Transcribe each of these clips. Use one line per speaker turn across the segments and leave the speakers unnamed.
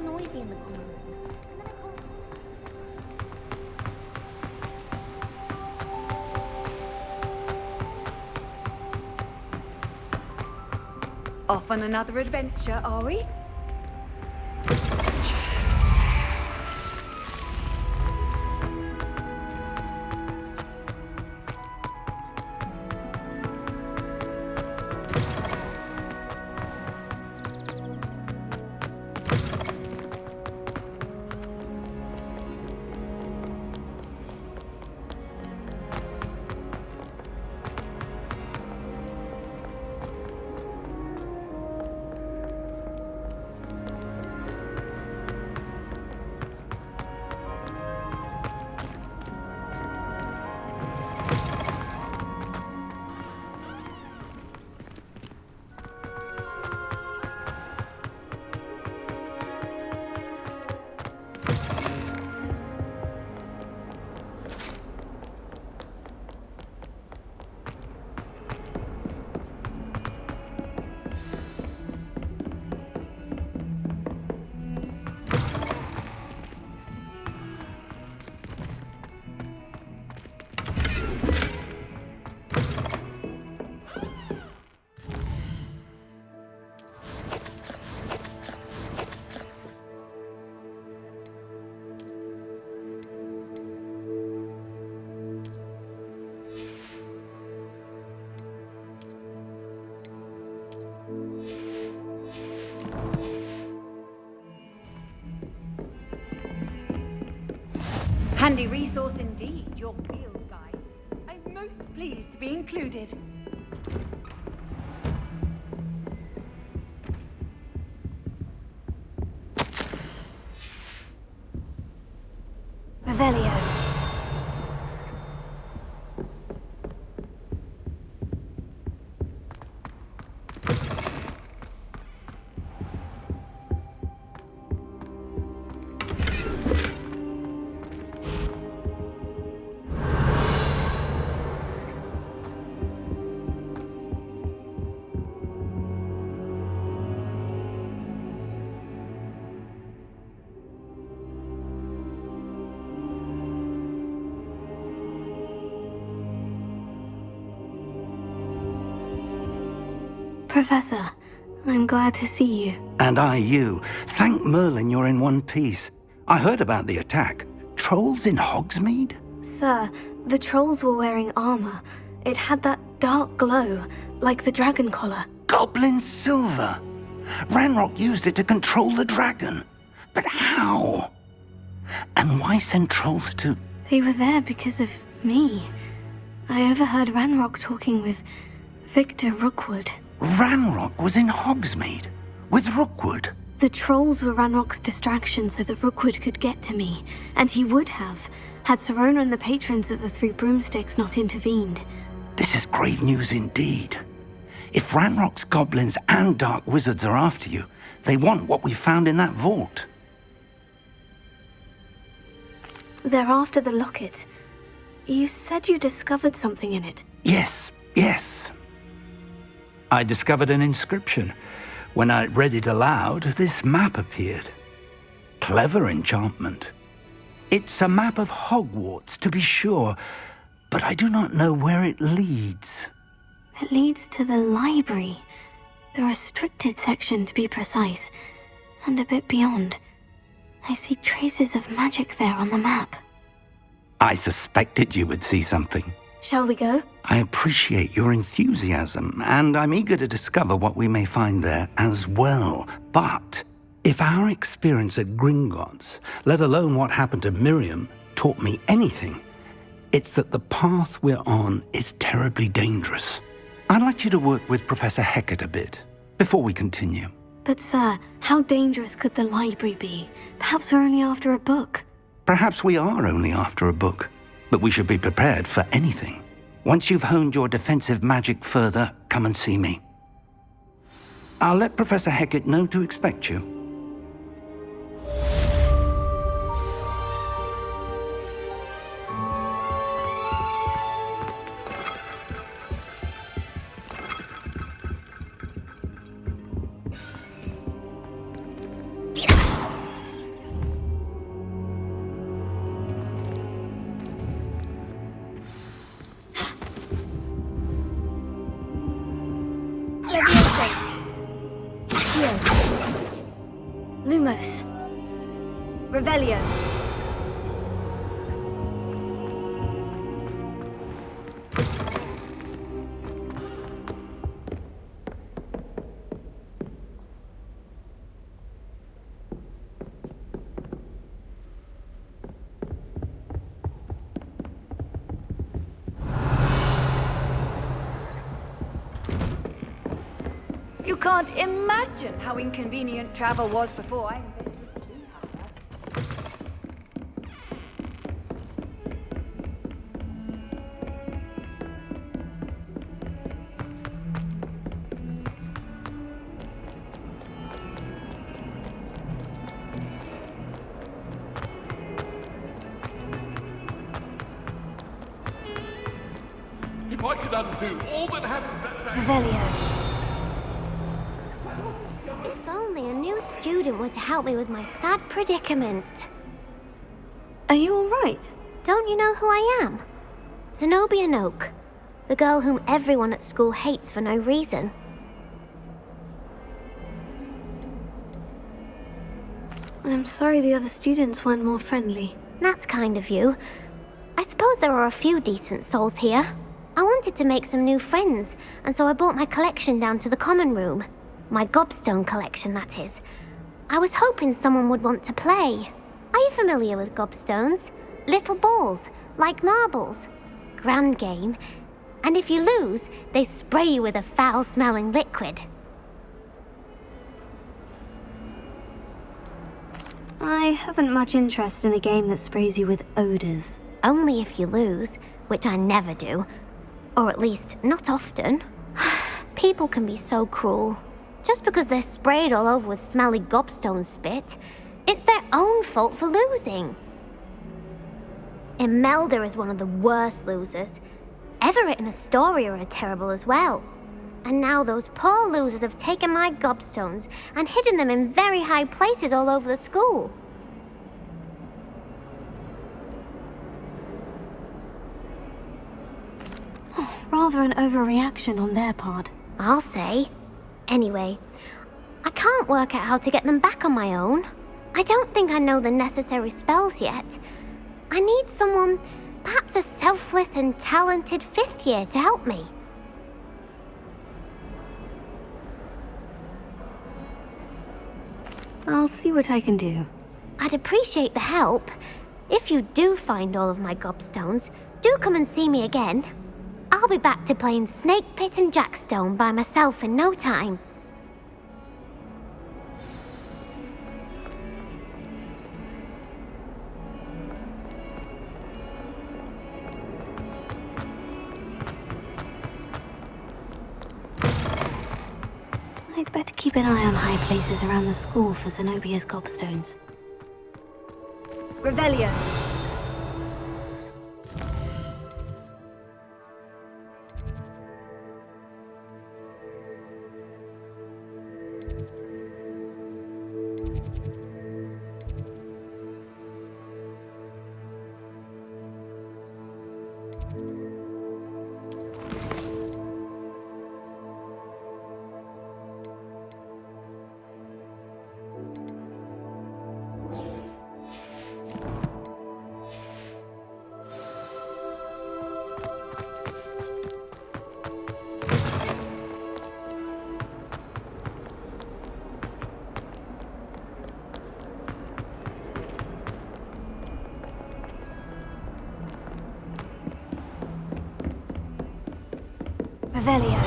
noisy in the common room.
Off on another adventure, are we? Handy resource indeed, your field guide. I'm most pleased to be included. Revelio.
Professor, I'm glad to see you.
And I you. Thank Merlin you're in one piece. I heard about the attack. Trolls in Hogsmeade?
Sir, the trolls were wearing armor. It had that dark glow, like the dragon collar.
Goblin silver! Ranrock used it to control the dragon. But how? And why send trolls to...
They were there because of me. I overheard Ranrock talking with Victor Rookwood.
Ranrock was in Hogsmeade? With Rookwood?
The trolls were Ranrock's distraction so that Rookwood could get to me, and he would have, had Serona and the patrons at the Three Broomsticks not intervened.
This is grave news indeed. If Ranrock's goblins and dark wizards are after you, they want what we found in that vault.
They're after the locket. You said you discovered something in it.
Yes. I discovered an inscription. When I read it aloud, this map appeared. Clever enchantment. It's a map of Hogwarts, to be sure, but I do not know where it leads.
It leads to the library. The restricted section, to be precise, and a bit beyond. I see traces of magic there on the map.
I suspected you would see something.
Shall we go?
I appreciate your enthusiasm, and I'm eager to discover what we may find there as well. But if our experience at Gringotts, let alone what happened to Miriam, taught me anything, it's that the path we're on is terribly dangerous. I'd like you to work with Professor Hecat a bit, before we continue.
But sir, how dangerous could the library be? Perhaps we're only after a book.
Perhaps we are only after a book, but we should be prepared for anything. Once you've honed your defensive magic further, come and see me. I'll let Professor Hecat know to expect you.
Lumos.
Revelio. You can't imagine how inconvenient travel was before I invented the beehive.
If I could undo all that happened that day...
Revelio.
If only a new student were to help me with my sad predicament.
Are you alright?
Don't you know who I am? Zenobia Noak, the girl whom everyone at school hates for no reason.
I'm sorry the other students weren't more friendly.
That's kind of you. I suppose there are a few decent souls here. I wanted to make some new friends, and so I brought my collection down to the common room. My gobstone collection, that is. I was hoping someone would want to play. Are you familiar with gobstones? Little balls, like marbles. Grand game. And if you lose, they spray you with a foul-smelling liquid.
I haven't much interest in a game that sprays you with odors.
Only if you lose, which I never do. Or at least, not often. People can be so cruel. Just because they're sprayed all over with smelly gobstone spit, it's their own fault for losing. Imelda is one of the worst losers. Everett and Astoria are terrible as well. And now those poor losers have taken my gobstones and hidden them in very high places all over the school.
Rather an overreaction on their part.
I'll say. Anyway, I can't work out how to get them back on my own. I don't think I know the necessary spells yet. I need someone, perhaps a selfless and talented 5th year to help me.
I'll see what I can do.
I'd appreciate the help. If you do find all of my gobstones, do come and see me again. I'll be back to playing Snake Pit and Jackstone by myself in no time.
I'd better keep an eye on high places around the school for Zenobia's gobstones.
Revelio.
Revelio.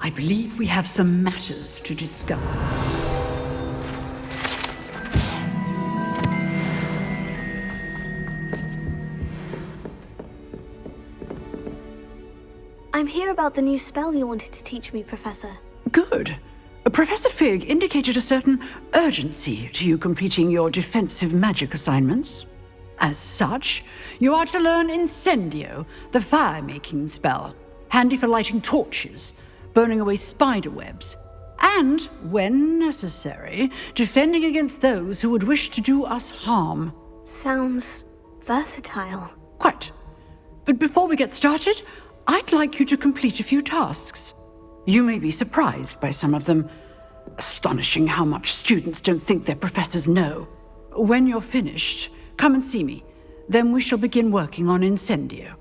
I believe we have some matters to discuss.
I'm here about the new spell you wanted to teach me, Professor.
Good. Professor Fig indicated a certain urgency to you completing your defensive magic assignments. As such, you are to learn Incendio, the fire-making spell, handy for lighting torches, burning away spider webs, and, when necessary, defending against those who would wish to do us harm.
Sounds versatile.
Quite. But before we get started, I'd like you to complete a few tasks. You may be surprised by some of them. Astonishing how much students don't think their professors know. When you're finished, come and see me. Then we shall begin working on Incendio.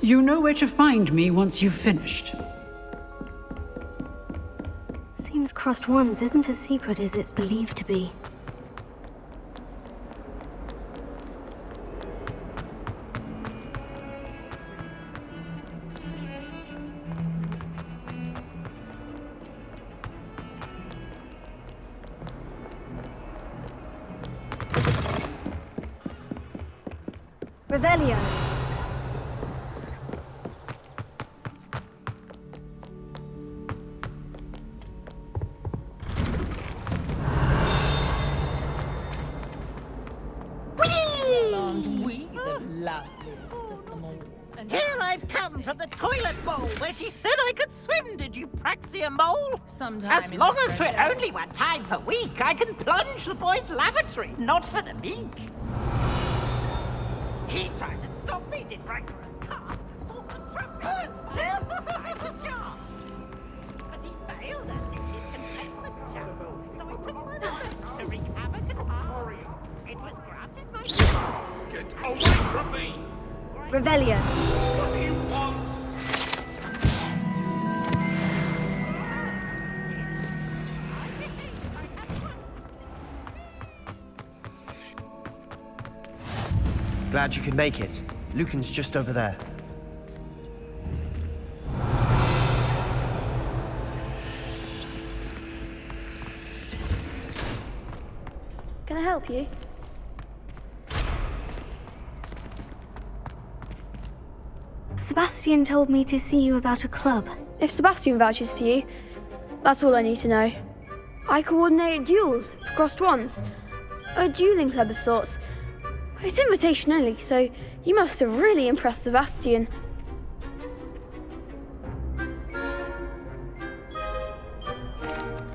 You know where to find me once you've finished.
Seems Crossed Wands isn't as secret as it's believed to be.
Revelio.
Here I've come from the toilet bowl where she said I could swim, did you praxia mole? As long as 'twere only one time per week, I can plunge the boys' lavatory, not for the meek. He tried to stop me, did Rancorous car, sought the trumpet, inside the jar. But he failed us in his contentment chance, so it took my best to wreak havoc and harm. It was granted my
Get away from me!
Revelio.
What do you want?
Glad you could make it. Lucan's just over there.
Can I help you?
Sebastian told me to see you about a club.
If Sebastian vouches for you, that's all I need to know. I coordinate duels for Crossed Wands. A dueling club of sorts. It's invitation only, so you must have really impressed Sebastian.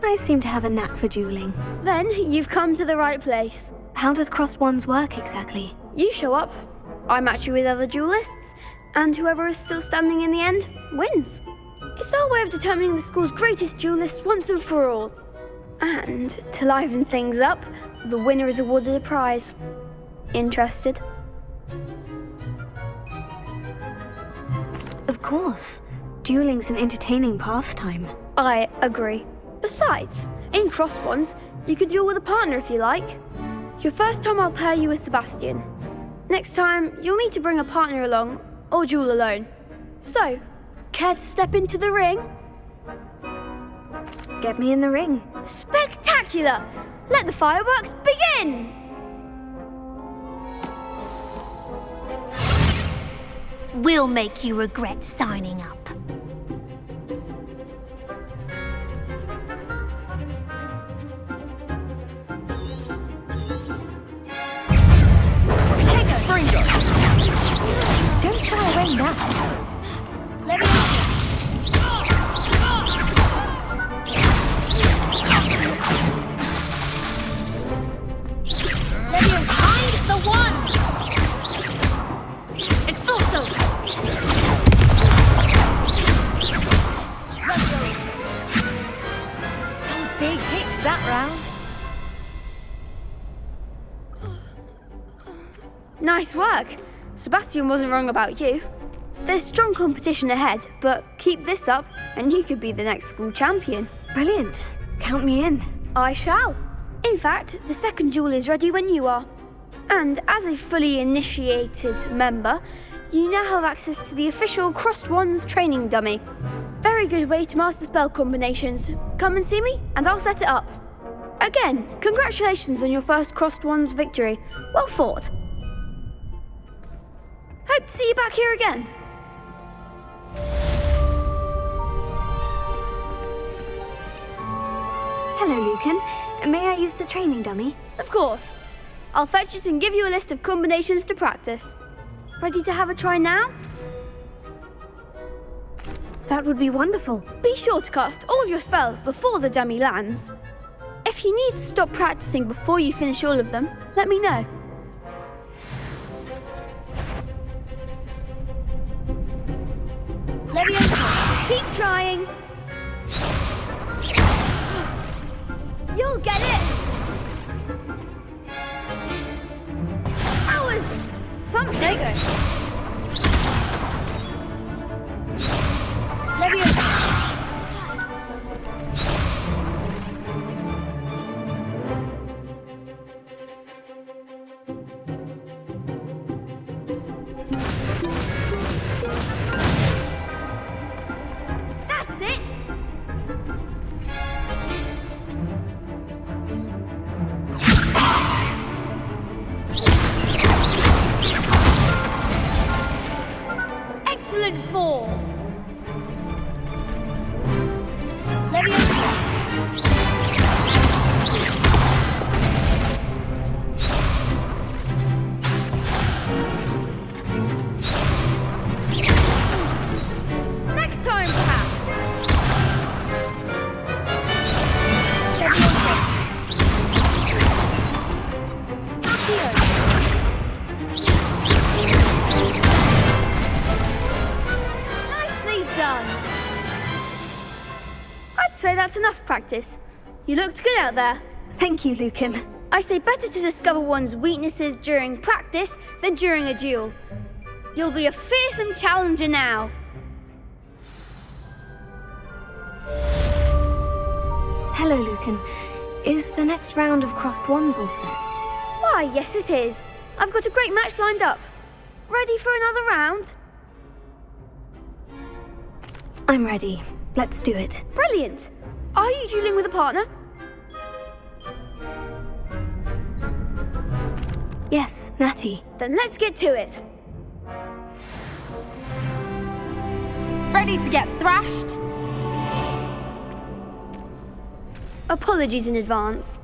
I seem to have a knack for dueling.
Then you've come to the right place.
How does Crossed Wands work exactly?
You show up, I match you with other duelists, and whoever is still standing in the end wins. It's our way of determining the school's greatest duelist once and for all. And to liven things up, the winner is awarded a prize. Interested?
Of course. Dueling's an entertaining pastime.
I agree. Besides, in Crossed Wands, you can duel with a partner if you like. Your first time I'll pair you with Sebastian. Next time, you'll need to bring a partner along, or duel alone. So, care to step into the ring?
Get me in the ring.
Spectacular! Let the fireworks begin!
We'll make you regret signing up.
Don't try away now.
Find the one! Expulso!
Some big hits that round.
Nice work. Sebastian wasn't wrong about you. There's strong competition ahead, but keep this up and you could be the next school champion.
Brilliant. Count me in.
I shall. In fact, the second duel is ready when you are. And as a fully initiated member, you now have access to the official Crossed Wands training dummy. Very good way to master spell combinations. Come and see me and I'll set it up. Again, congratulations on your first Crossed Wands victory. Well fought. Hope to see you back here again.
Hello, Lucan. May I use the training dummy?
Of course. I'll fetch it and give you a list of combinations to practice. Ready to have a try now?
That would be wonderful.
Be sure to cast all your spells before the dummy lands. If you need to stop practicing before you finish all of them, let me know.
Leviosa.
Keep trying. You'll get it! That was something. That's it! Excellent form! Next time, perhaps! Nicely done! I'd say that's enough practice. You looked good out there.
Thank you, Lucan.
I say better to discover one's weaknesses during practice than during a duel. You'll be a fearsome challenger now.
Hello, Lucan. Is the next round of crossed wands all set?
Why, yes it is. I've got a great match lined up. Ready for another round?
I'm ready. Let's do it.
Brilliant. Are you dueling with a partner?
Yes, Natty.
Then let's get to it.
Ready to get thrashed?
Apologies in advance.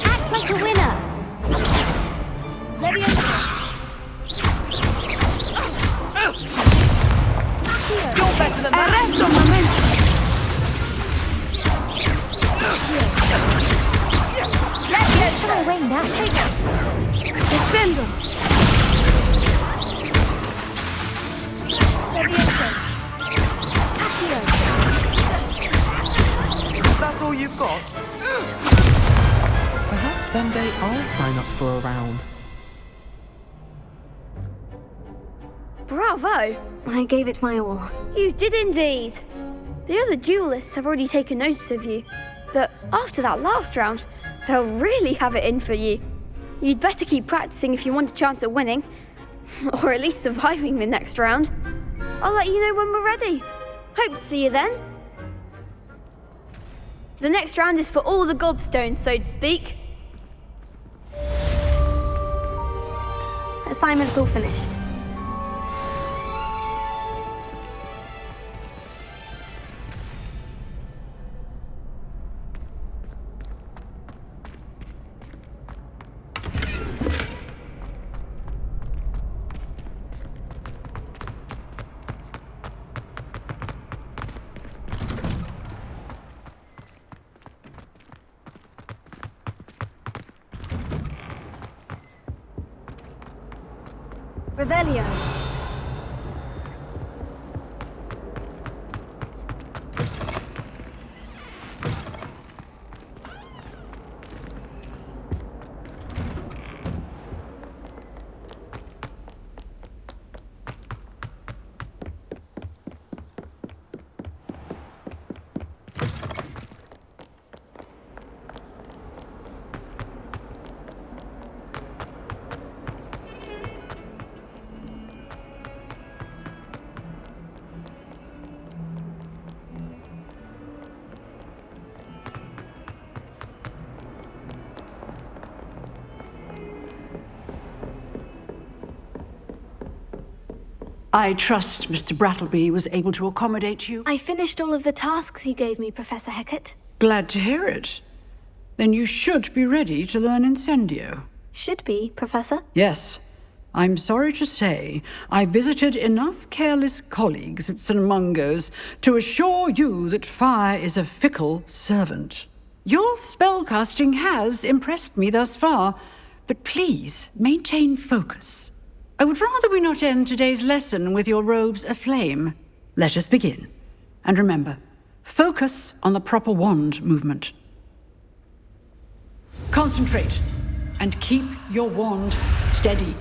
Act like a winner.
You're better than that.
Let's try away now. Take it.
Defender.
Is that all you've got? Perhaps one day I'll sign up for a round.
Bravo.
I gave it my all.
You did indeed. The other duelists have already taken notice of you, but after that last round, they'll really have it in for you. You'd better keep practicing if you want a chance at winning, or at least surviving the next round. I'll let you know when we're ready. Hope to see you then. The next round is for all the gobstones, so to speak.
Assignment's all finished. Revelio.
I trust Mr. Brattleby was able to accommodate you.
I finished all of the tasks you gave me, Professor Hecat.
Glad to hear it. Then you should be ready to learn Incendio.
Should be, Professor.
Yes. I'm sorry to say, I visited enough careless colleagues at St. Mungo's to assure you that fire is a fickle servant. Your spellcasting has impressed me thus far, but please maintain focus. I would rather we not end today's lesson with your robes aflame. Let us begin. And remember, focus on the proper wand movement. Concentrate, and keep your wand steady.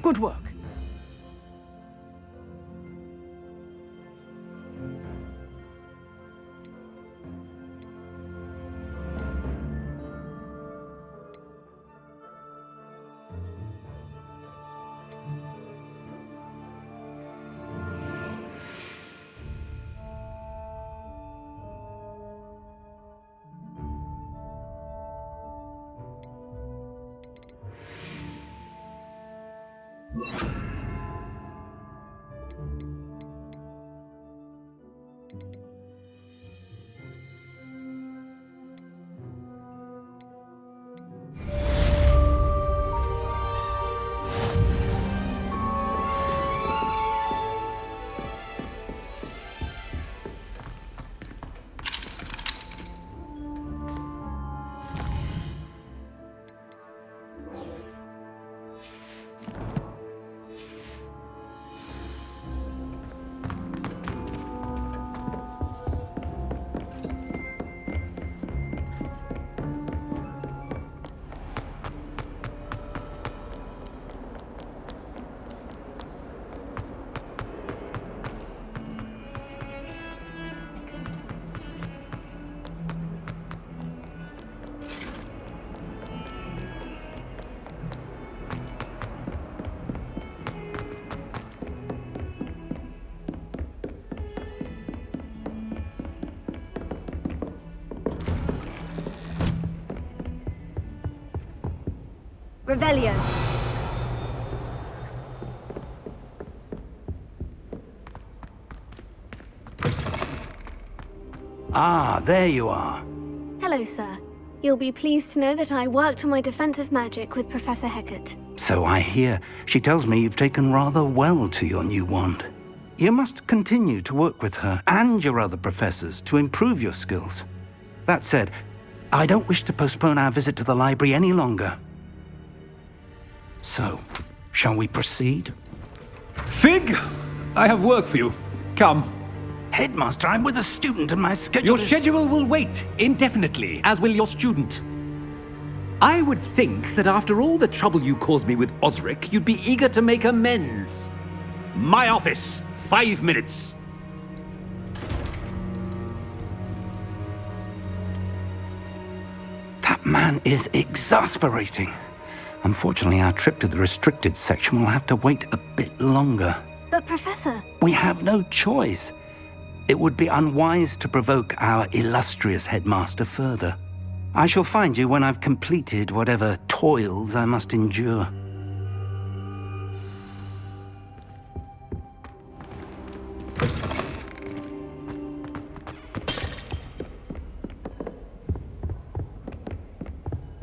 Good work.
Revelio.
Ah, there you are.
Hello, sir. You'll be pleased to know that I worked on my defensive magic with Professor Hecat.
So I hear. She tells me you've taken rather well to your new wand. You must continue to work with her and your other professors to improve your skills. That said, I don't wish to postpone our visit to the library any longer. So, shall we proceed?
Fig! I have work for you. Come.
Headmaster, I'm with a student and my schedule
Your
is...
schedule will wait indefinitely, as will your student. I would think that after all the trouble you caused me with Osric, you'd be eager to make amends. My office, 5 minutes.
That man is exasperating. Unfortunately, our trip to the restricted section will have to wait a bit longer.
But, Professor...
We have no choice. It would be unwise to provoke our illustrious headmaster further. I shall find you when I've completed whatever toils I must endure.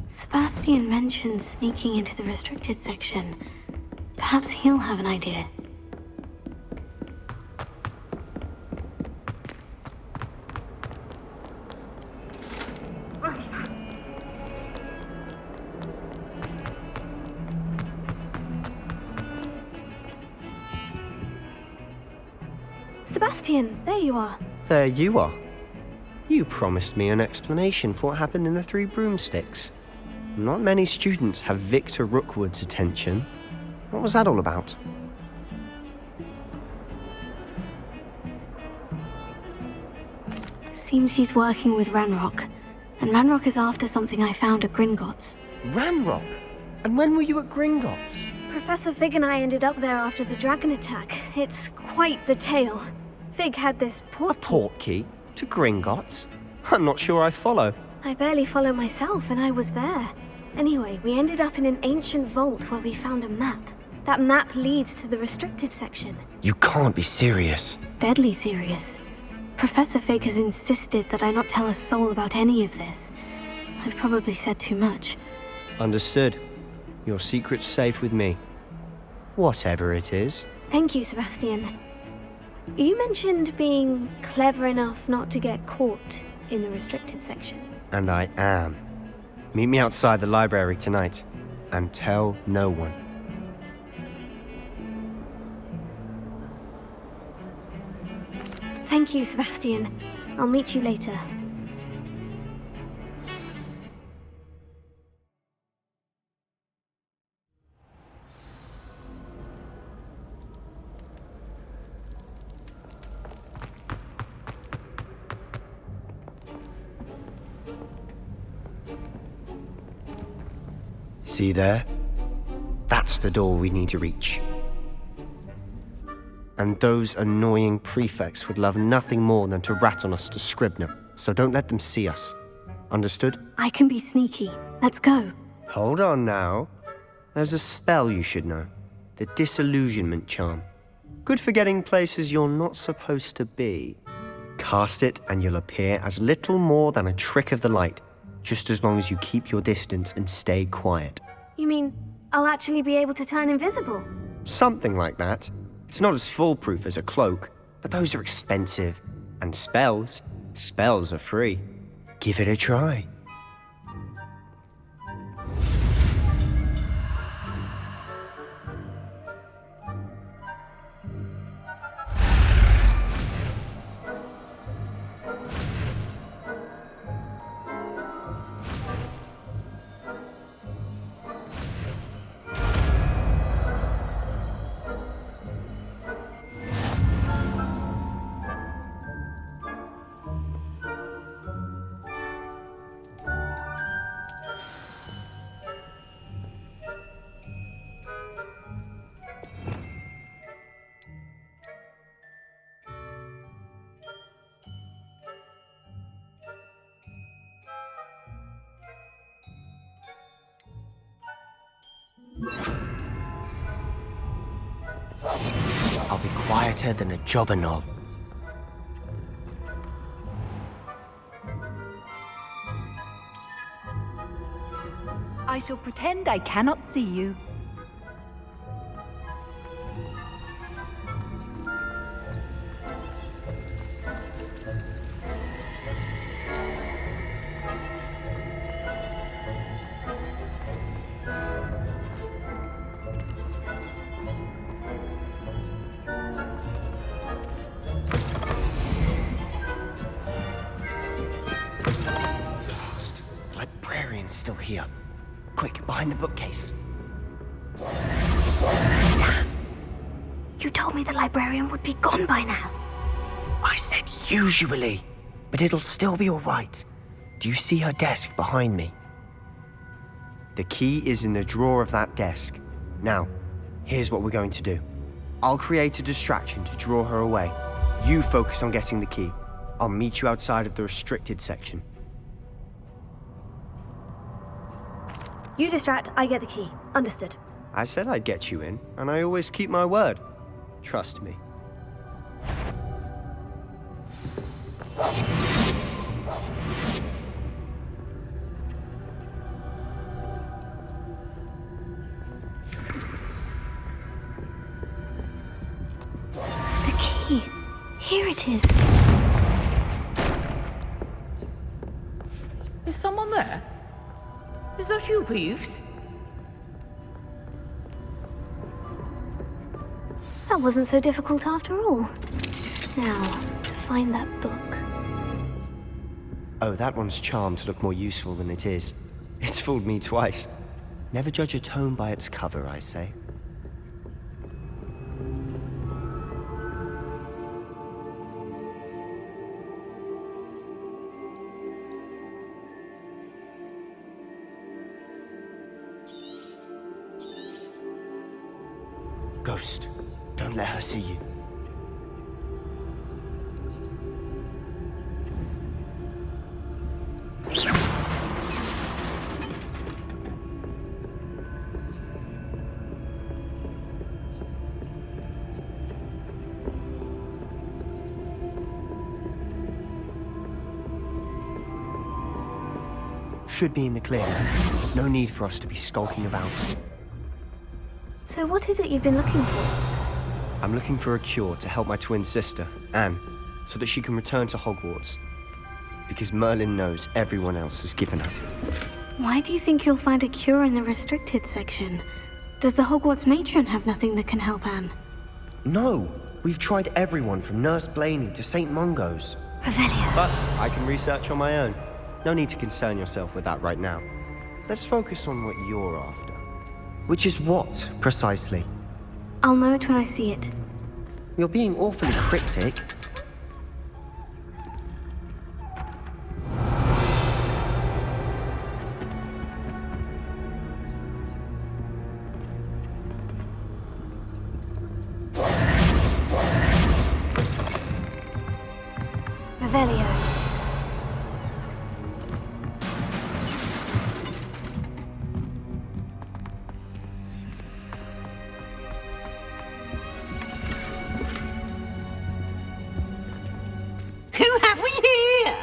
Sebastian mentioned sneaking into the restricted section. Perhaps he'll have an idea. Sebastian, there you are.
There you are. You promised me an explanation for what happened in the Three Broomsticks. Not many students have Victor Rookwood's attention. What was that all about?
Seems he's working with Ranrock. And Ranrock is after something I found at Gringotts.
Ranrock? And when were you at Gringotts?
Professor Fig and I ended up there after the dragon attack. It's quite the tale. Fig had this portkey.
A portkey? To Gringotts? I'm not sure I follow.
I barely follow myself, and I was there. Anyway, we ended up in an ancient vault where we found a map. That map leads to the restricted section.
You can't be serious.
Deadly serious. Professor Fig has insisted that I not tell a soul about any of this. I've probably said too much.
Understood. Your secret's safe with me. Whatever it is.
Thank you, Sebastian. You mentioned being clever enough not to get caught in the restricted section.
And I am. Meet me outside the library tonight. And tell no one.
Thank you, Sebastian. I'll meet you later.
See there? That's the door we need to reach. And those annoying prefects would love nothing more than to rat on us to Scribner, so don't let them see us. Understood?
I can be sneaky. Let's go.
Hold on now. There's a spell you should know. The Disillusionment Charm. Good for getting places you're not supposed to be. Cast it and you'll appear as little more than a trick of the light, just as long as you keep your distance and stay quiet.
You mean I'll actually be able to turn invisible?
Something like that. It's not as foolproof as a cloak, but those are expensive. And spells are free. Give it a try. I'll be quieter than a jobberknoll.
I shall pretend I cannot see you.
Still here. Quick, behind the bookcase.
You told me the librarian would be gone by now.
I said usually, but it'll still be all right. Do you see her desk behind me? The key is in the drawer of that desk. Now, here's what we're going to do. I'll create a distraction to draw her away. You focus on getting the key. I'll meet you outside of the restricted section.
You distract, I get the key. Understood.
I said I'd get you in, and I always keep my word. Trust me.
The key. Here it is.
Is someone there? Is that you, Peeves?
That wasn't so difficult after all. Now, find that book.
Oh, that one's charmed to look more useful than it is. It's fooled me twice. Never judge a tome by its cover, I say. Ghost, don't let her see you. should be in the clear. There's no need for us to be skulking about.
So what is it you've been looking for?
I'm looking for a cure to help my twin sister, Anne, so that she can return to Hogwarts. Because Merlin knows everyone else has given up.
Why do you think you'll find a cure in the restricted section? Does the Hogwarts matron have nothing that can help Anne?
No! We've tried everyone from Nurse Blaney to St. Mungo's.
Revelio.
But I can research on my own. No need to concern yourself with that right now. Let's focus on what you're after. Which is what, precisely?
I'll know it when I see it.
You're being awfully cryptic.
Revelio.
Who have we here?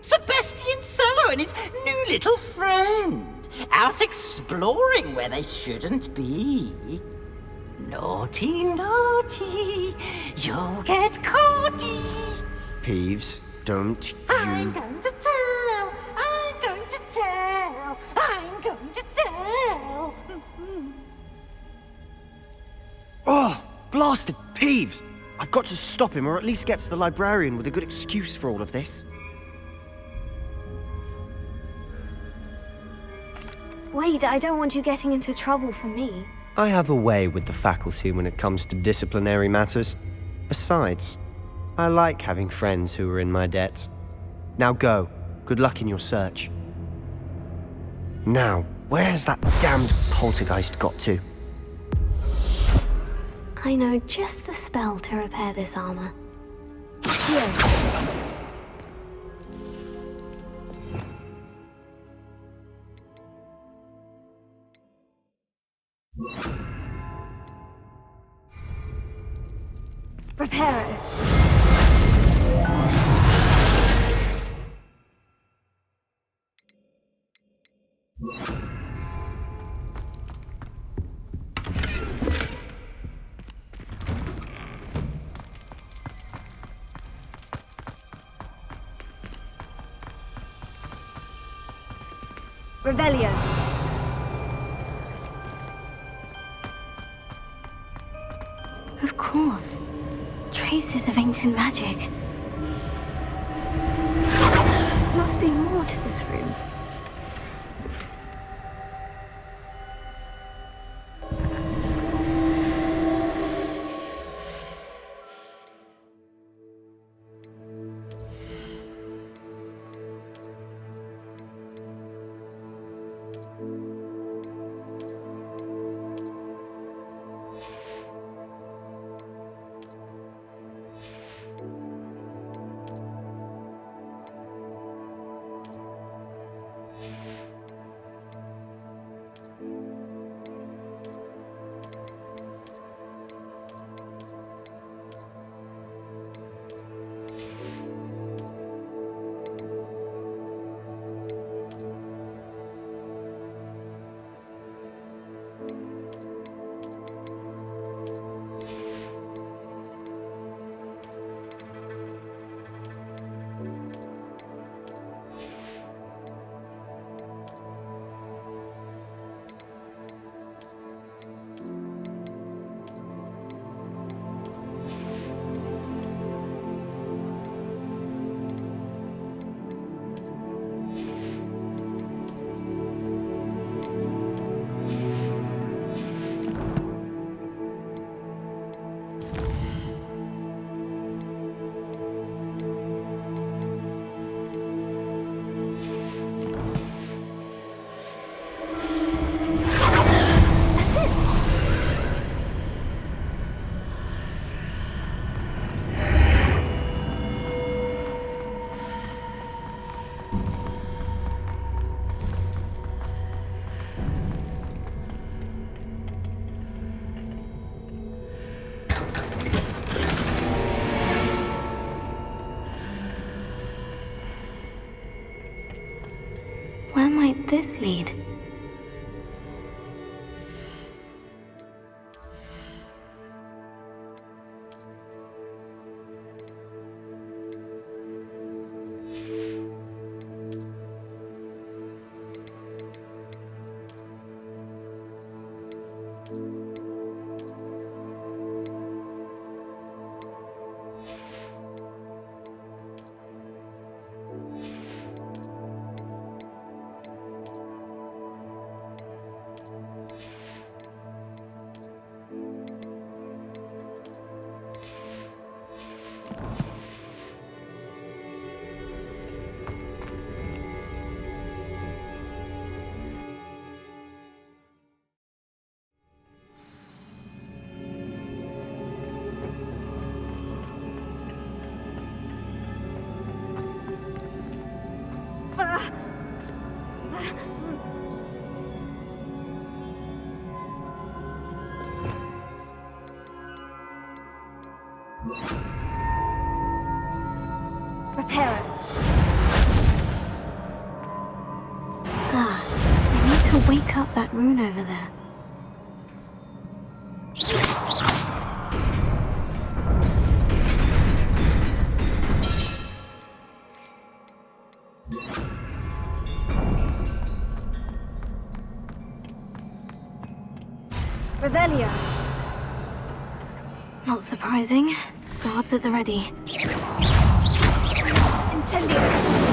Sebastian Sallow and his new little friend. Out exploring where they shouldn't be. Naughty, naughty. You'll get caughty.
Peeves, don't
I'm
you...
going to tell. I'm going to tell. I'm going to tell.
Oh, blasted Peeves! I've got to stop him, or at least get to the librarian with a good excuse for all of this.
Wait, I don't want you getting into trouble for me.
I have a way with the faculty when it comes to disciplinary matters. Besides, I like having friends who are in my debt. Now go. Good luck in your search. Now, where's that damned poltergeist got to?
I know just the spell to repair this armor. Here. Reparo. Revelio. Of course. Traces of ancient magic. Must be more to this room. this lead?
Repair it.
I need to wake up that rune over there.
Revelio.
Not surprising. Guards at the ready.
Incendio.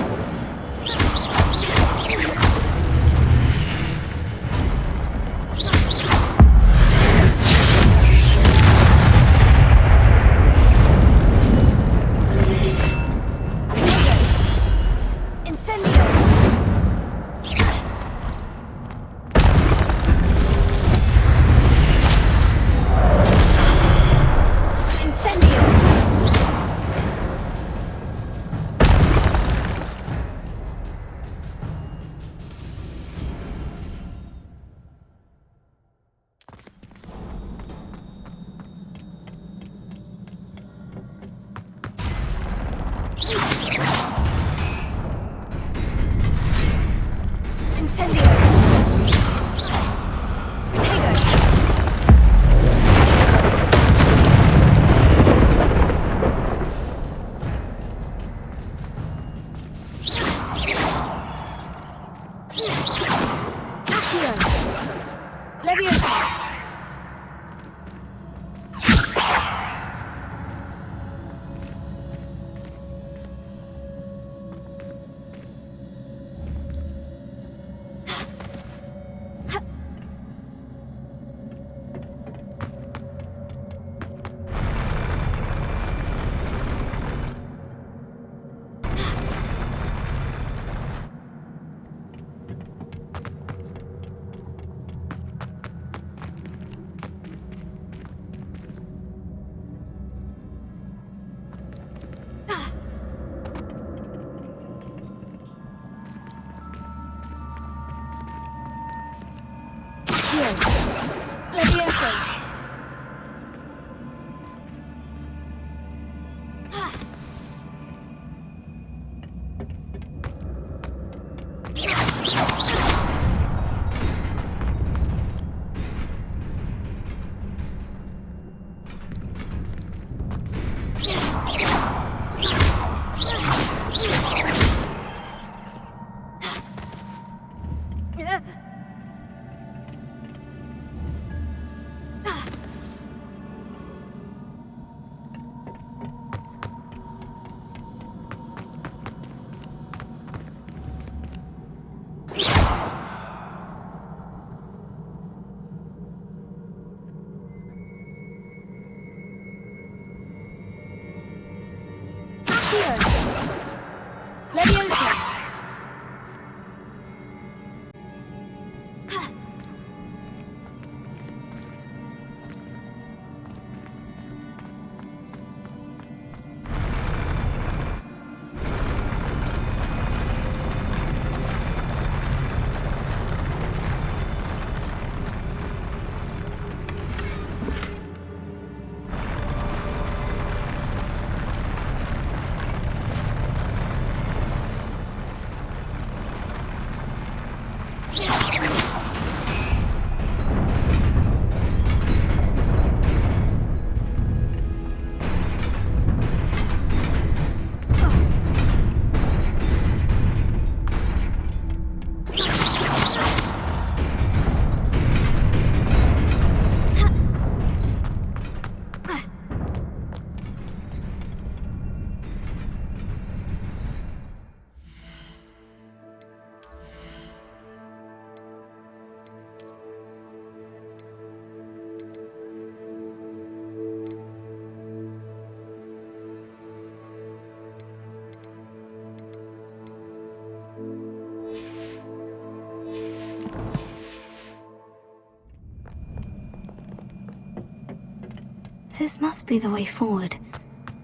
This must be the way forward.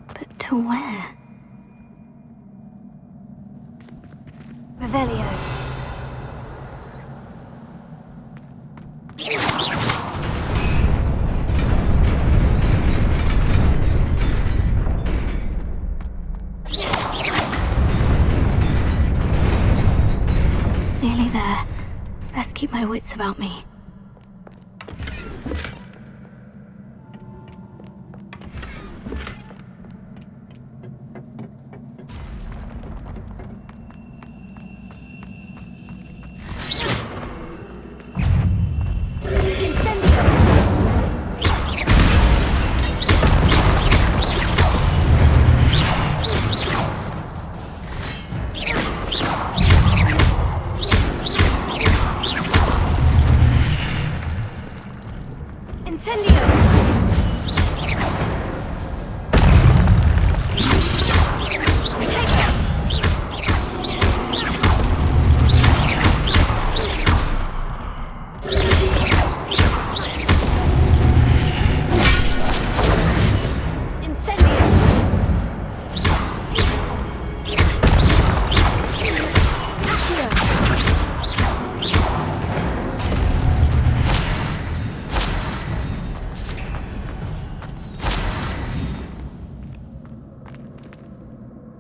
But to where?
Revelio.
Nearly there. Best keep my wits about me.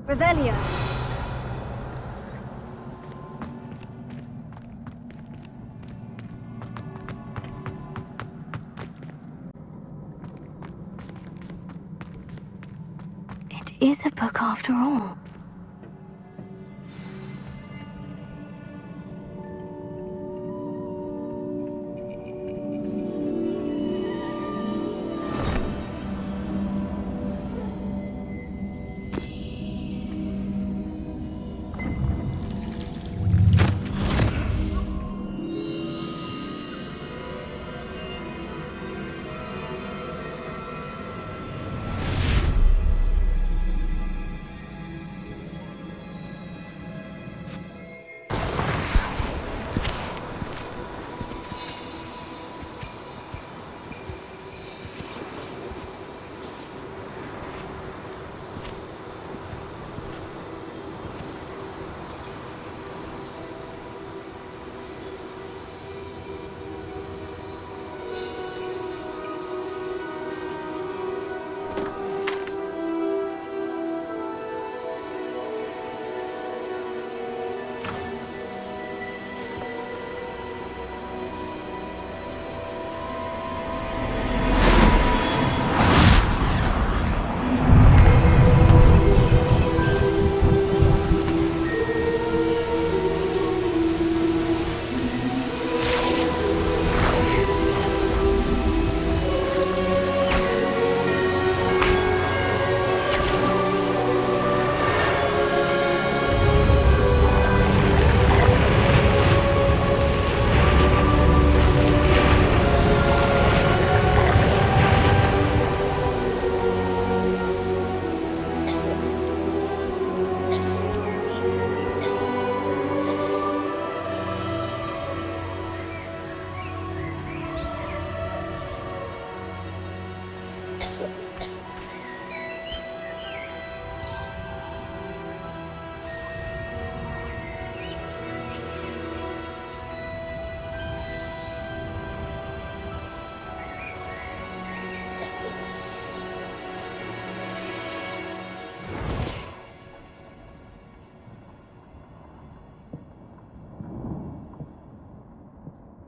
Revelio. It is a book after all.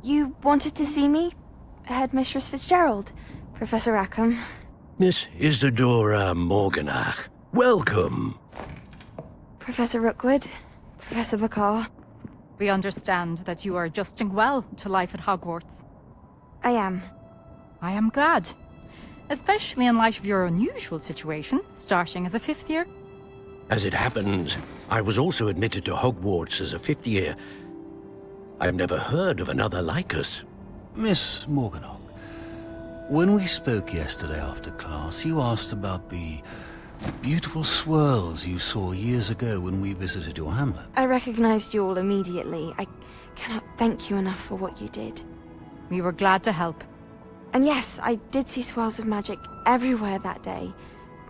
You wanted to see me? Headmistress Fitzgerald? Professor Rackham?
Miss Isadora Morganach, welcome.
Professor Rookwood? Professor Bakar?
We understand that you are adjusting well to life at Hogwarts.
I am.
I am glad. Especially in light of your unusual situation, starting as a fifth year.
As it happens, I was also admitted to Hogwarts as a fifth year. I have never heard of another like us.
Miss Morganach, when we spoke yesterday after class, you asked about the beautiful swirls you saw years ago when we visited your hamlet.
I recognized you all immediately. I cannot thank you enough for what you did.
We were glad to help.
And yes, I did see swirls of magic everywhere that day.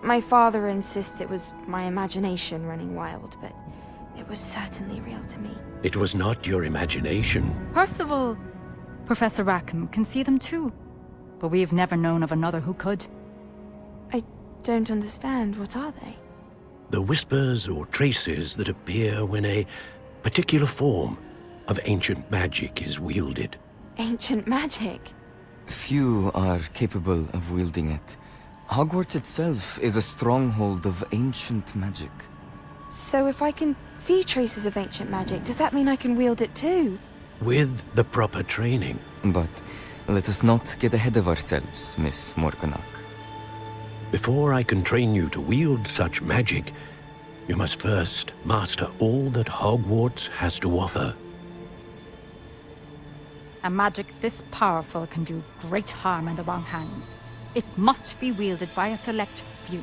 My father insists it was my imagination running wild, but it was certainly real to me.
It was not your imagination.
Percival, Professor Rackham can see them too. But we've never known of another who could.
I don't understand. What are they?
The whispers or traces that appear when a particular form of ancient magic is wielded.
Ancient magic?
Few are capable of wielding it. Hogwarts itself is a stronghold of ancient magic.
So if I can see traces of ancient magic, does that mean I can wield it too?
With the proper training.
But let us not get ahead of ourselves, Miss Morganach.
Before I can train you to wield such magic, you must first master all that Hogwarts has to offer.
A magic this powerful can do great harm in the wrong hands. It must be wielded by a select few.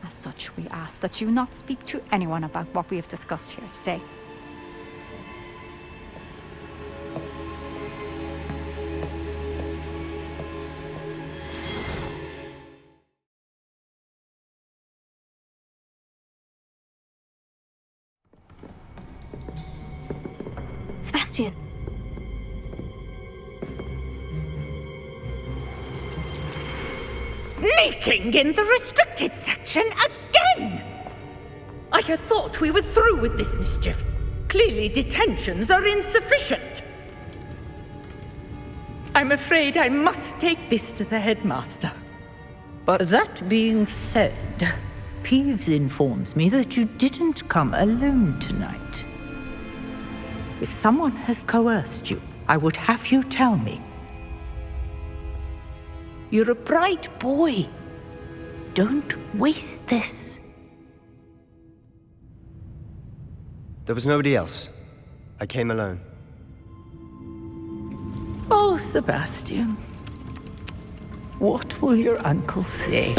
As such, we ask that you not speak to anyone about what we have discussed here today.
Sebastian!
Sneaking in the restricted section again! I had thought we were through with this mischief. Clearly detentions are insufficient. I'm afraid I must take this to the headmaster.
But that being said, Peeves informs me that you didn't come alone tonight. If someone has coerced you, I would have you tell me. You're a bright boy. Don't waste this.
There was nobody else. I came alone.
Oh, Sebastian. What will your uncle say?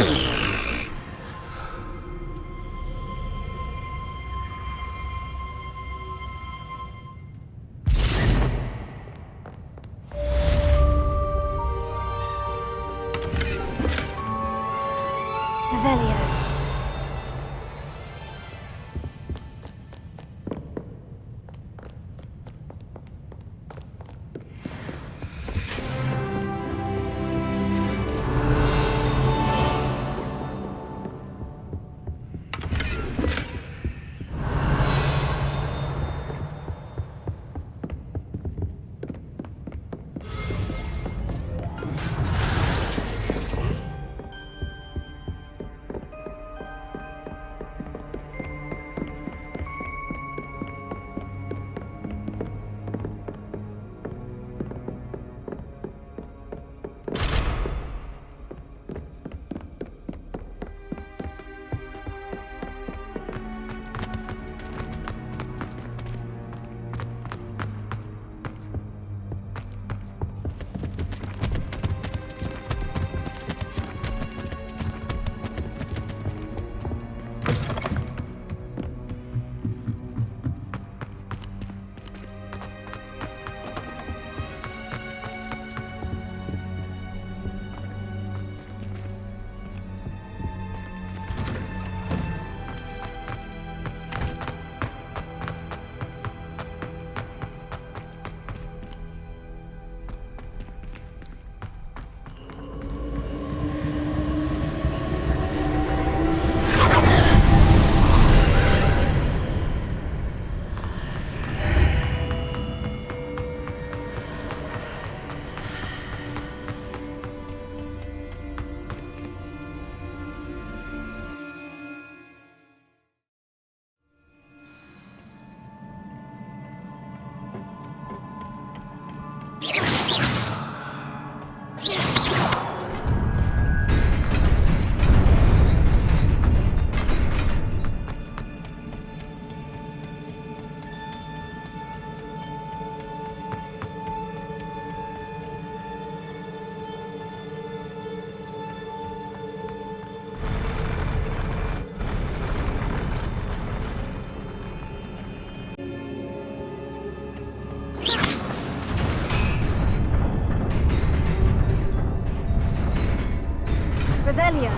Revelio.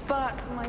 But my